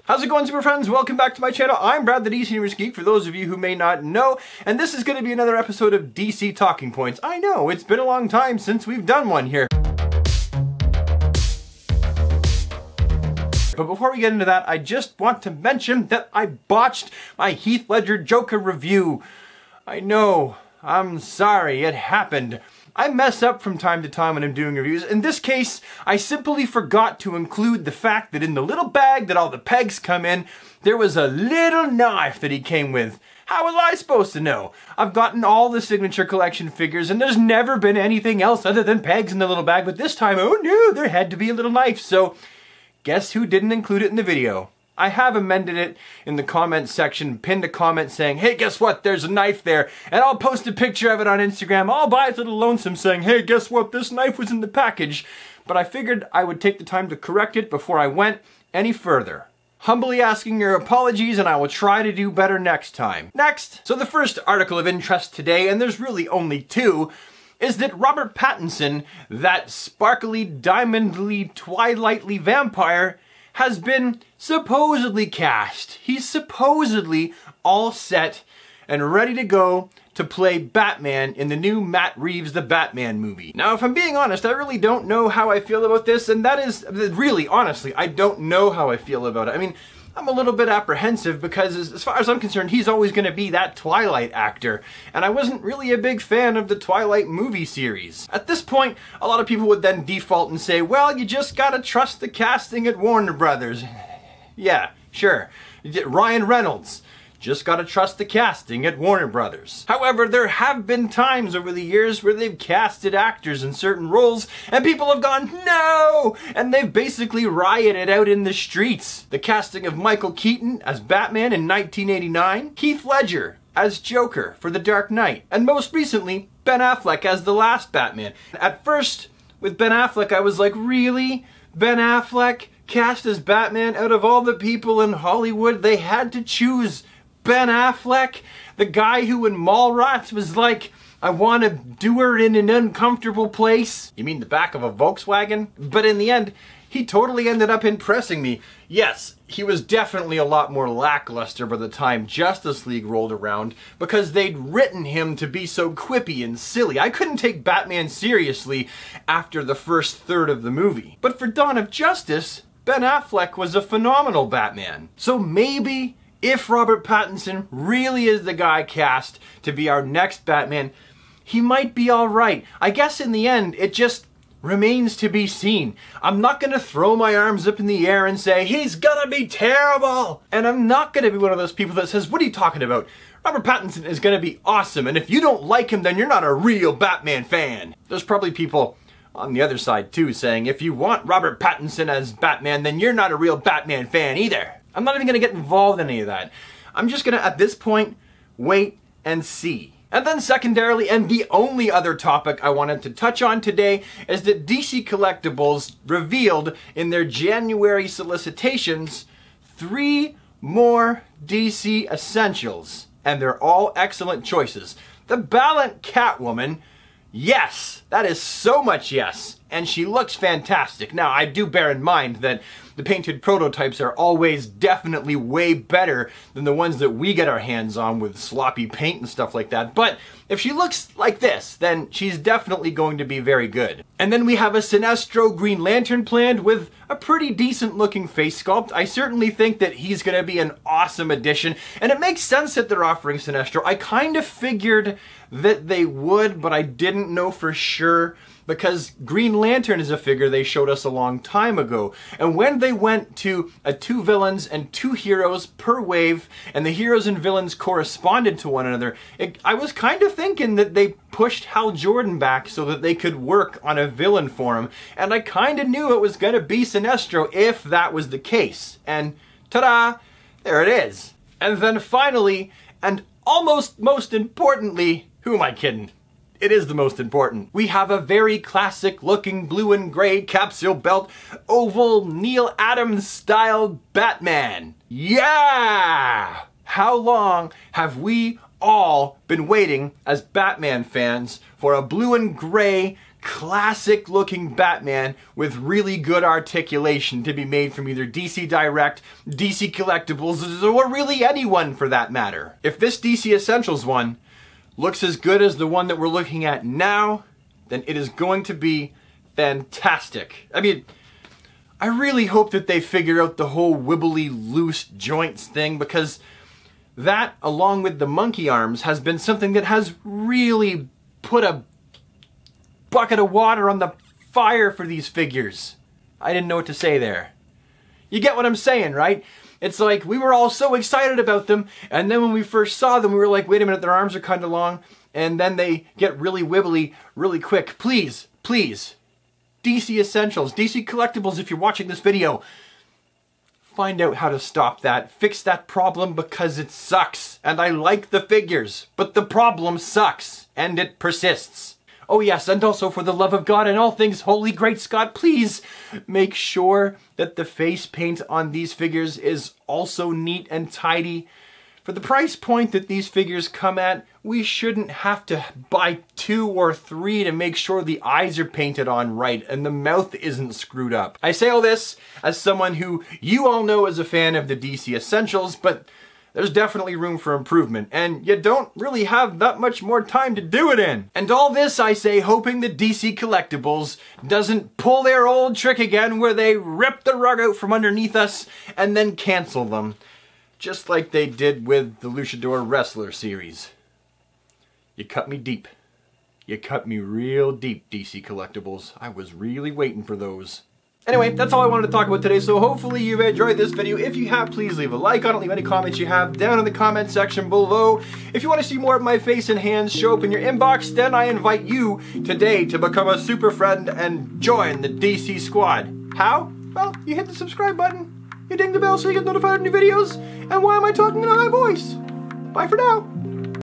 How's it going, super friends? Welcome back to my channel. I'm Brad, the DC Universe Geek, for those of you who may not know, and this is going to be another episode of DC Talking Points. I know, it's been a long time since we've done one here. But before we get into that, I just want to mention that I botched my Heath Ledger Joker review. I know, I'm sorry, it happened. I mess up from time to time when I'm doing reviews. In this case, I simply forgot to include the fact that in the little bag that all the pegs come in, there was a little knife that he came with. How was I supposed to know? I've gotten all the Signature Collection figures and there's never been anything else other than pegs in the little bag, but this time, oh no, there had to be a little knife. So, guess who didn't include it in the video? I have amended it in the comments section, pinned a comment saying, hey, guess what, there's a knife there, and I'll post a picture of it on Instagram all by its little lonesome saying, hey, guess what, this knife was in the package. But I figured I would take the time to correct it before I went any further. Humbly asking your apologies, and I will try to do better next time. Next, so the first article of interest today, and there's really only two, is that Robert Pattinson, that sparkly, diamondly, twilightly vampire, has been supposedly cast. He's supposedly all set and ready to go to play Batman in the new Matt Reeves the Batman movie. Now, if I'm being honest, I really don't know how I feel about this, and that is, really, honestly, I don't know how I feel about it. I mean, I'm a little bit apprehensive because as far as I'm concerned, he's always going to be that Twilight actor, and I wasn't really a big fan of the Twilight movie series. At this point, a lot of people would then default and say, well, you just gotta trust the casting at Warner Brothers. Yeah, sure. Ryan Reynolds. Just gotta trust the casting at Warner Brothers. However, there have been times over the years where they've casted actors in certain roles and people have gone, no! And they've basically rioted out in the streets. The casting of Michael Keaton as Batman in 1989, Heath Ledger as Joker for The Dark Knight, and most recently, Ben Affleck as the last Batman. At first, with Ben Affleck, I was like, really? Ben Affleck cast as Batman? Out of all the people in Hollywood, they had to choose Ben Affleck, the guy who in Mallrats was like, I want to do her in an uncomfortable place. You mean the back of a Volkswagen? But in the end, he totally ended up impressing me. Yes, he was definitely a lot more lackluster by the time Justice League rolled around because they'd written him to be so quippy and silly. I couldn't take Batman seriously after the first third of the movie. But for Dawn of Justice, Ben Affleck was a phenomenal Batman. So maybe if Robert Pattinson really is the guy cast to be our next Batman, he might be alright. I guess in the end, it just remains to be seen. I'm not gonna throw my arms up in the air and say, he's gonna be terrible! And I'm not gonna be one of those people that says, what are you talking about? Robert Pattinson is gonna be awesome, and if you don't like him, then you're not a real Batman fan. There's probably people on the other side too saying, if you want Robert Pattinson as Batman, then you're not a real Batman fan either. I'm not even going to get involved in any of that. I'm just going to, at this point, wait and see. And then secondarily, and the only other topic I wanted to touch on today, is that DC Collectibles revealed in their January solicitations 3 more DC Essentials. And they're all excellent choices. The Batman Catwoman, yes, that is so much yes, and she looks fantastic. Now, I do bear in mind that the painted prototypes are always definitely way better than the ones that we get our hands on with sloppy paint and stuff like that, but if she looks like this, then she's definitely going to be very good. And then we have a Sinestro Green Lantern planned with a pretty decent looking face sculpt. I certainly think that he's going to be an awesome addition, and it makes sense that they're offering Sinestro. I kind of figured that they would, but I didn't know for sure, because Green Lantern is a figure they showed us a long time ago. And when they went to a 2 villains and 2 heroes per wave, and the heroes and villains corresponded to one another, I was kind of thinking that they pushed Hal Jordan back so that they could work on a villain for him. And I kind of knew it was going to be Sinestro if that was the case. And ta-da! There it is. And then finally, and almost most importantly, who am I kidding? It is the most important. We have a very classic looking blue and gray capsule belt, oval Neil Adams style Batman. Yeah! How long have we all been waiting as Batman fans for a blue and gray classic looking Batman with really good articulation to be made from either DC Direct, DC Collectibles, or really anyone for that matter. If this DC Essentials one looks as good as the one that we're looking at now, then it is going to be fantastic. I mean, I really hope that they figure out the whole wibbly loose joints thing, because that, along with the monkey arms, has been something that has really put a bucket of water on the fire for these figures. I didn't know what to say there. You get what I'm saying, right? It's like we were all so excited about them, and then when we first saw them, we were like, wait a minute, their arms are kind of long, and then they get really wibbly really quick. Please, please, DC Essentials, DC Collectibles, if you're watching this video, find out how to stop that. Fix that problem, because it sucks. And I like the figures, but the problem sucks, and it persists. Oh yes, and also for the love of God and all things holy, great Scott, please make sure that the face paint on these figures is also neat and tidy. For the price point that these figures come at, we shouldn't have to buy 2 or 3 to make sure the eyes are painted on right and the mouth isn't screwed up. I say all this as someone who you all know is a fan of the DC Essentials, but there's definitely room for improvement, and you don't really have that much more time to do it in. And all this I say hoping that DC Collectibles doesn't pull their old trick again where they rip the rug out from underneath us and then cancel them. Just like they did with the Luchador Wrestler series. You cut me deep. You cut me real deep, DC Collectibles. I was really waiting for those. Anyway, that's all I wanted to talk about today, so hopefully you've enjoyed this video. If you have, please leave a like on it, leave any comments you have down in the comment section below. If you want to see more of my face and hands show up in your inbox, then I invite you today to become a super friend and join the DC squad. How? Well, you hit the subscribe button, you ding the bell so you get notified of new videos, and why am I talking in a high voice? Bye for now.